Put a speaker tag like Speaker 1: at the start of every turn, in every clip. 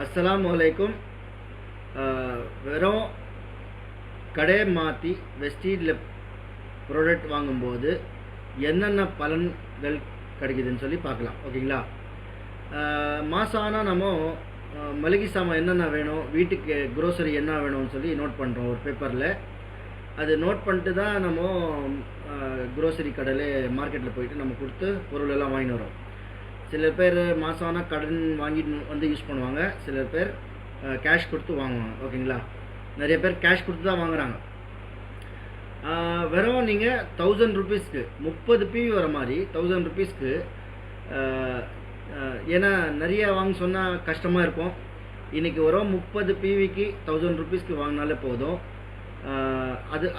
Speaker 1: அஸ்ஸலாமு அலைக்கும். வெறும் கடை மாற்றி வெஸ்டீஜில் ப்ராடக்ட் வாங்கும்போது என்னென்ன பலன்கள் கிடைக்குதுன்னு சொல்லி பார்க்கலாம். ஓகேங்களா? மாதம் ஆனால் நம்ம மளிகை சாமான் என்னென்ன வேணும், வீட்டுக்கு க்ரோசரி என்ன வேணும்னு சொல்லி நோட் பண்ணுறோம் ஒரு பேப்பரில். அது நோட் பண்ணிட்டு தான் நம்ம க்ரோசரி கடையில் மார்க்கெட்டில் போயிட்டு நம்ம கொடுத்து பொருள் எல்லாம் வாங்கிட்டு வரோம். சில பேர் மாதம் ஆனால் கடன் வாங்கி வந்து யூஸ் பண்ணுவாங்க, சில பேர் கேஷ் கொடுத்து வாங்குவாங்க. ஓகேங்களா? நிறைய பேர் கேஷ் கொடுத்து தான் வாங்குகிறாங்க. வெறும் நீங்கள் 1000 ருபீஸ்க்கு 30 பிவி வர மாதிரி 1000 ருபீஸ்க்கு, ஏன்னா நிறைய வாங்க சொன்னால் கஷ்டமாக இருக்கும். இன்றைக்கி வரும் 30 பிவிக்கு 1000 ருபீஸ்க்கு வாங்கினாலே போதும்.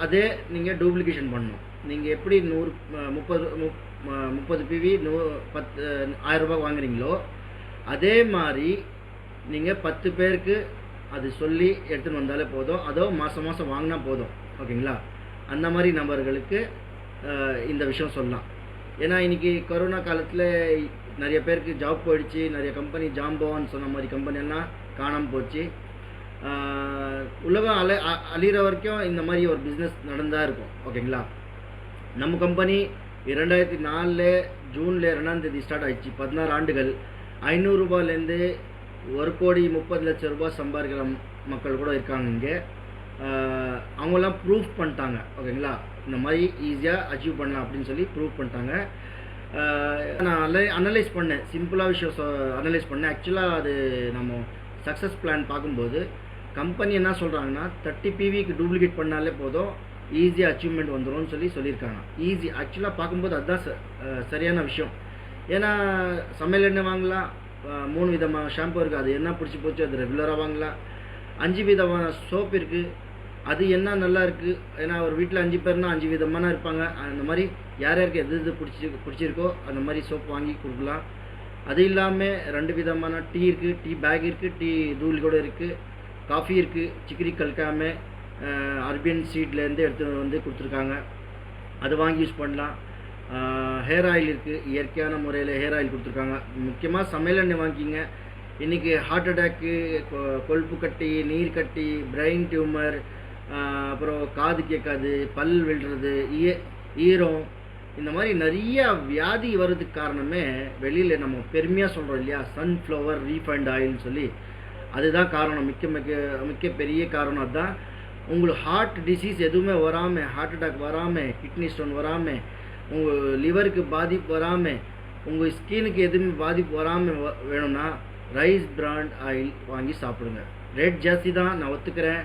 Speaker 1: அதே நீங்கள் டூப்ளிகேஷன் பண்ணணும். நீங்கள் எப்படி 30 பிவி 1000 ரூபாய் வாங்குறீங்களோ அதே மாதிரி நீங்கள் 10 பேருக்கு அது சொல்லி எடுத்துன்னு வந்தாலே போதும். அதோ மாதம் மாதம் வாங்கினா போதும். ஓகேங்களா? அந்த மாதிரி நபர்களுக்கு இந்த விஷயம் சொல்லலாம். ஏன்னா இன்றைக்கி கொரோனா காலத்தில் நிறைய பேருக்கு ஜாப் போயிடுச்சு. நிறைய கம்பெனி ஜாம்போன்னு சொன்ன மாதிரி கம்பெனியெல்லாம் காணாமல் போச்சு. உலகம் அழிகிற வரைக்கும் இந்த மாதிரி ஒரு பிஸ்னஸ் நடந்தால் இருக்கும். ஓகேங்களா? நம்ம கம்பெனி 2004 ஜூனில் 2ஆம் தேதி ஸ்டார்ட் ஆகிடுச்சு. 16 ஆண்டுகள். 500 ரூபாயிலேருந்து 1,30,00,000 ரூபாய் சம்பாதிக்கிற மக்கள் கூட இருக்காங்க இங்கே. அவங்களாம் ப்ரூஃப் பண்ணிட்டாங்க. ஓகேங்களா? இந்த மாதிரி ஈஸியாக அச்சீவ் பண்ணலாம் அப்படின்னு சொல்லி ப்ரூஃப் பண்ணிட்டாங்க. நான் அனலைஸ் பண்ணேன், சிம்பிளாக விஷயம் அனலைஸ் பண்ணேன். ஆக்சுவலாக அது நம்ம சக்ஸஸ் பிளான் பார்க்கும்போது கம்பெனி என்ன சொல்கிறாங்கன்னா 30 பிவிக்கு டூப்ளிகேட் பண்ணாலே போதும், ஈஸியாக அச்சீவ்மெண்ட் வந்துடும்னு சொல்லியிருக்காங்க. ஈஸி ஆக்சுவலாக பார்க்கும்போது அதுதான் சரியான விஷயம். ஏன்னா சமையல் எண்ணெய் வாங்கலாம், 3 விதமான ஷாம்பு இருக்குது, அது என்ன பிடிச்சி போச்சு அது ரெகுலராக வாங்கலாம். 5 விதமான சோப் இருக்குது, அது என்ன நல்லா இருக்குது. ஏன்னா ஒரு வீட்டில் 5 பேர்னா 5 விதமான இருப்பாங்க. அந்த மாதிரி யார் யாருக்கு எது பிடிச்சிருக்கோ அந்த மாதிரி சோப் வாங்கி கொடுக்கலாம். அது இல்லாமல் 2 விதமான டீ இருக்குது, டீ பேக் இருக்குது, டீ தூள் கூட இருக்குது, காஃபி இருக்குது, சிக்கரி கல்காமல் அரபியன் சீட்லேருந்து எடுத்து வந்து கொடுத்துருக்காங்க, அது வாங்கி யூஸ் பண்ணலாம். ஹேர் ஆயில் இருக்குது, இயற்கையான முறையில் ஹேர் ஆயில் கொடுத்துருக்காங்க. முக்கியமாக சமையல் எண்ணெய் வாங்கிக்கிங்க. இன்றைக்கி ஹார்ட் அட்டாக்கு, கொழுப்பு கட்டி, நீர் கட்டி, பிரெயின் டியூமர், அப்புறம் காது கேட்காது, பல் விழுறது, ஈரம், இந்த மாதிரி நிறைய வியாதி வர்றதுக்கு காரணமே வெளியில் நம்ம பெருமையாக சொல்கிறோம் இல்லையா, சன்ஃப்ளவர் ரீஃபைண்ட் ஆயில்னு சொல்லி, அதுதான் காரணம். மிக்க பெரிய காரணம் அதுதான். உங்களுக்கு ஹார்ட் டிசீஸ் எதுவுமே வராமல், ஹார்ட் அட்டாக் வராமல், கிட்னி ஸ்டோன் வராமல், உங்கள் லிவருக்கு பாதிப்பு வராமல், உங்கள் ஸ்கினுக்கு எதுவுமே பாதிப்பு வராமல் வேணும்னா ரைஸ் பிராண்ட் ஆயில் வாங்கி சாப்பிடுங்க. ரேட் ஜாஸ்தி தான், நான் ஒத்துக்கிறேன்.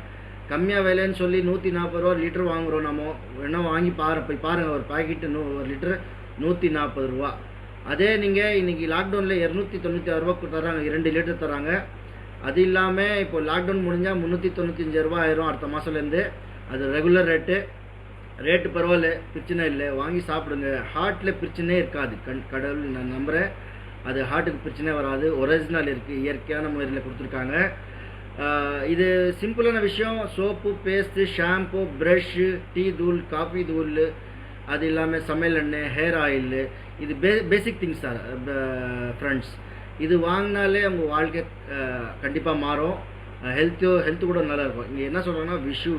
Speaker 1: கம்மியாக விலைன்னு சொல்லி 140 ரூபா லிட்டர் வாங்குகிறோம். நம்ம வேணால் வாங்கி போய் பாருங்கள். ஒரு பாக்கெட்டு 1 லிட்டர் 140 ரூபா. அதே நீங்கள் இன்றைக்கி லாக்டவுனில் 296 ரூபா தராங்க, 2 லிட்டர் தராங்க. அது இல்லாமல் இப்போ லாக்டவுன் முடிஞ்சால் 395 ரூபா ஆயிரும் அடுத்த மாதத்துலேருந்து. அது ரெகுலர் ரேட்டு பரவாயில்ல, பிரச்சனை இல்லை, வாங்கி சாப்பிடுங்க. ஹார்ட்டில் பிரச்சனையே இருக்காது. கடவுள் நான் நம்புகிறேன், அது ஹார்ட்டுக்கு பிரச்சனை வராது. ஒரிஜினல் இருக்குது, இயற்கையான முறையில் கொடுத்துருக்காங்க. இது சிம்பிளான விஷயம். Soap, paste, shampoo, brush, tea தூள், காஃபி தூள், அது இல்லாமல் சமையல் எண்ணெய், ஹேர் ஆயில், இது பேசிக் திங்ஸ் சார் ஃப்ரெண்ட்ஸ். இது வாங்கினாலே உங்கள் வாழ்க்கை கண்டிப்பாக மாறும். ஹெல்த்து கூட நல்லாயிருக்கும். இங்கே என்ன சொல்கிறாங்கன்னா விஷு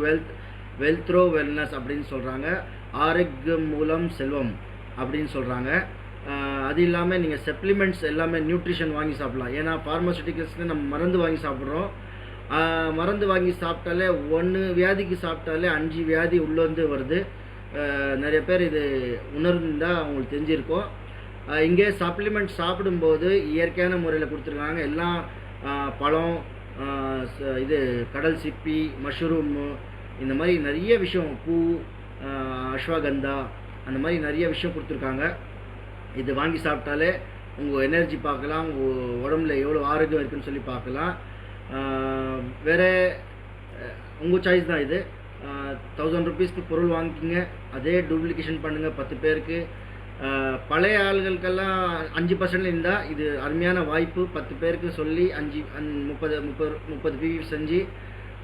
Speaker 1: வெல்த்ரோ வெல்னஸ் அப்படின்னு சொல்கிறாங்க. ஆரோக்கியம் மூலம் செல்வம் அப்படின்னு சொல்கிறாங்க. அது இல்லாமல் நீங்கள் சப்ளிமெண்ட்ஸ் எல்லாமே நியூட்ரிஷன் வாங்கி சாப்பிட்லாம். ஏன்னா ஃபார்மசூட்டிக்கல்ஸ்க்கு நம்ம மருந்து வாங்கி சாப்பிட்றோம். மருந்து வாங்கி சாப்பிட்டாலே 1 வியாதிக்கு சாப்பிட்டாலே 5 வியாதி உள்ளேருந்து வருது. நிறைய பேர் இது உணர்ந்தால் அவங்களுக்கு தெரிஞ்சிருக்கும். இங்கே சப்ளிமெண்ட் சாப்பிடும்போது இயற்கையான முறையில் கொடுத்துருக்காங்க. எல்லாம் பழம், இது கடல் சிப்பி, மஷ்ரூமு, இந்த மாதிரி நிறைய விஷயம், பூ, அஸ்வகந்தா, அந்த மாதிரி நிறைய விஷயம் கொடுத்துருக்காங்க. இது வாங்கி சாப்பிட்டாலே உங்கள் எனர்ஜி பார்க்கலாம், உங்கள் உடம்புல எவ்வளோ ஆரோக்கியம் இருக்குதுன்னு சொல்லி பார்க்கலாம். வேறு உங்கள் சாய்ஸ் தான் இது. 1000 ருபீஸ்க்கு பொருள் வாங்கிக்கிங்க, அதே டூப்ளிகேஷன் பண்ணுங்கள் 10 பேருக்கு. பழைய ஆள்களுக்கெல்லாம் 5% இருந்தால் இது அருமையான வாய்ப்பு. 10 பேருக்கு சொல்லி 30 பிவி செஞ்சு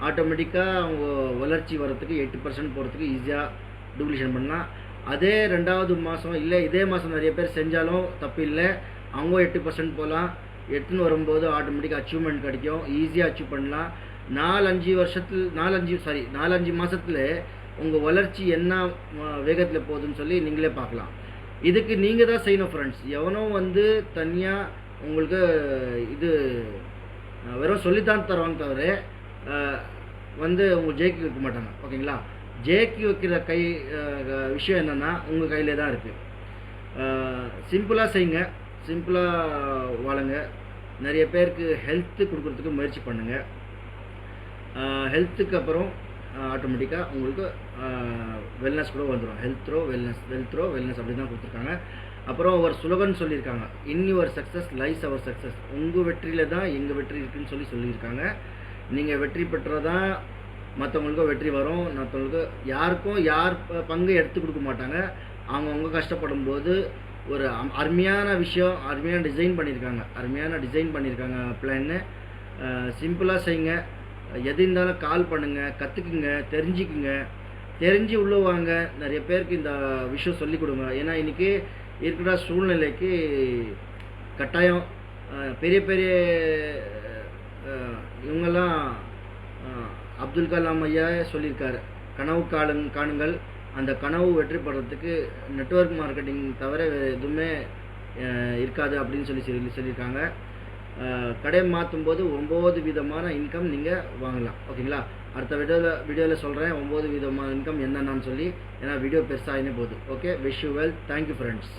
Speaker 1: ஆட்டோமேட்டிக்காக அவங்க வளர்ச்சி வரத்துக்கு 8% போகிறதுக்கு ஈஸியாக டூப்ளிகேஷன் பண்ணலாம். அதே 2வது மாதம் இல்லை இதே மாதம் நிறைய பேர் செஞ்சாலும் தப்பு இல்லை, அவங்க 8% போகலாம். எடுத்துன்னு வரும்போது ஆட்டோமேட்டிக்காக அச்சீவ்மெண்ட் கிடைக்கும், ஈஸியாக அச்சீவ் பண்ணலாம். 4-5 மாதத்தில் உங்கள் வளர்ச்சி என்ன வேகத்தில் போகுதுன்னு சொல்லி நீங்களே பார்க்கலாம். இதுக்கு நீங்கள் தான் செய்யணும் ஃப்ரெண்ட்ஸ். எவனோ வந்து தனியாக உங்களுக்கு இது வெறும் சொல்லித்தான் தருவாங்க தவிர வந்து உங்கள் ஜெயிக்க வைக்க மாட்டாங்க. ஓகேங்களா? ஜெயிக்க வைக்கிற விஷயம் என்னென்னா உங்கள் கையில் தான் இருக்குது. சிம்பிளாக செய்யுங்க, சிம்பிளாக வாழுங்க. நிறைய பேருக்கு ஹெல்த்து கொடுக்குறதுக்கு முயற்சி பண்ணுங்கள். ஹெல்த்துக்கு அப்புறம் ஆட்டோமேட்டிக்காக உங்களுக்கு வெல்னஸ் கூட வந்துடும். ஹெல்த்ரோ வெல்னஸ் அப்படி தான் கொடுத்துருக்காங்க. அப்புறம் ஒரு ஸ்லோகன் சொல்லியிருக்காங்க, in your success lies our success. உங்கள் வெற்றியில் தான் எங்கள் வெற்றி இருக்குதுன்னு சொல்லியிருக்காங்க. நீங்கள் வெற்றி பெற்றதான் மற்றவங்களுக்கும் வெற்றி வரும். மற்றவங்களுக்கு யாருக்கும் யார் பங்கு எடுத்து கொடுக்க மாட்டாங்க. அவங்க கஷ்டப்படும் போது ஒரு அருமையான விஷயம், அருமையான டிசைன் பண்ணியிருக்காங்க பிளான்னு. சிம்பிளாக செய்யுங்க. எது இருந்தாலும் கால் பண்ணுங்கள், கற்றுக்குங்க, தெரிஞ்சு உள்ள வாங்க. நிறைய பேருக்கு இந்த விஷயம் சொல்லிக் கொடுங்க. ஏன்னா இன்றைக்கி இருக்கிற சூழ்நிலைக்கு கட்டாயம் பெரிய இவங்கெல்லாம் அப்துல் கலாம் ஐயா சொல்லியிருக்காரு, கனவு காணுங்கள். அந்த கனவு வெற்றி பெறத்துக்கு நெட்வொர்க் மார்க்கெட்டிங் தவிர எதுவுமே இருக்காது அப்படின்னு சொல்லியிருக்காங்க. கடையை மாற்றும் போது 9 விதமான இன்கம் நீங்கள் வாங்கலாம். ஓகேங்களா? அடுத்த வீடியோவில் சொல்கிறேன் 9 விதமான இன்கம் என்னென்னு சொல்லி. ஏன்னா வீடியோ பெருசாகினே போகுது. Okay, wish you well. Thank you friends.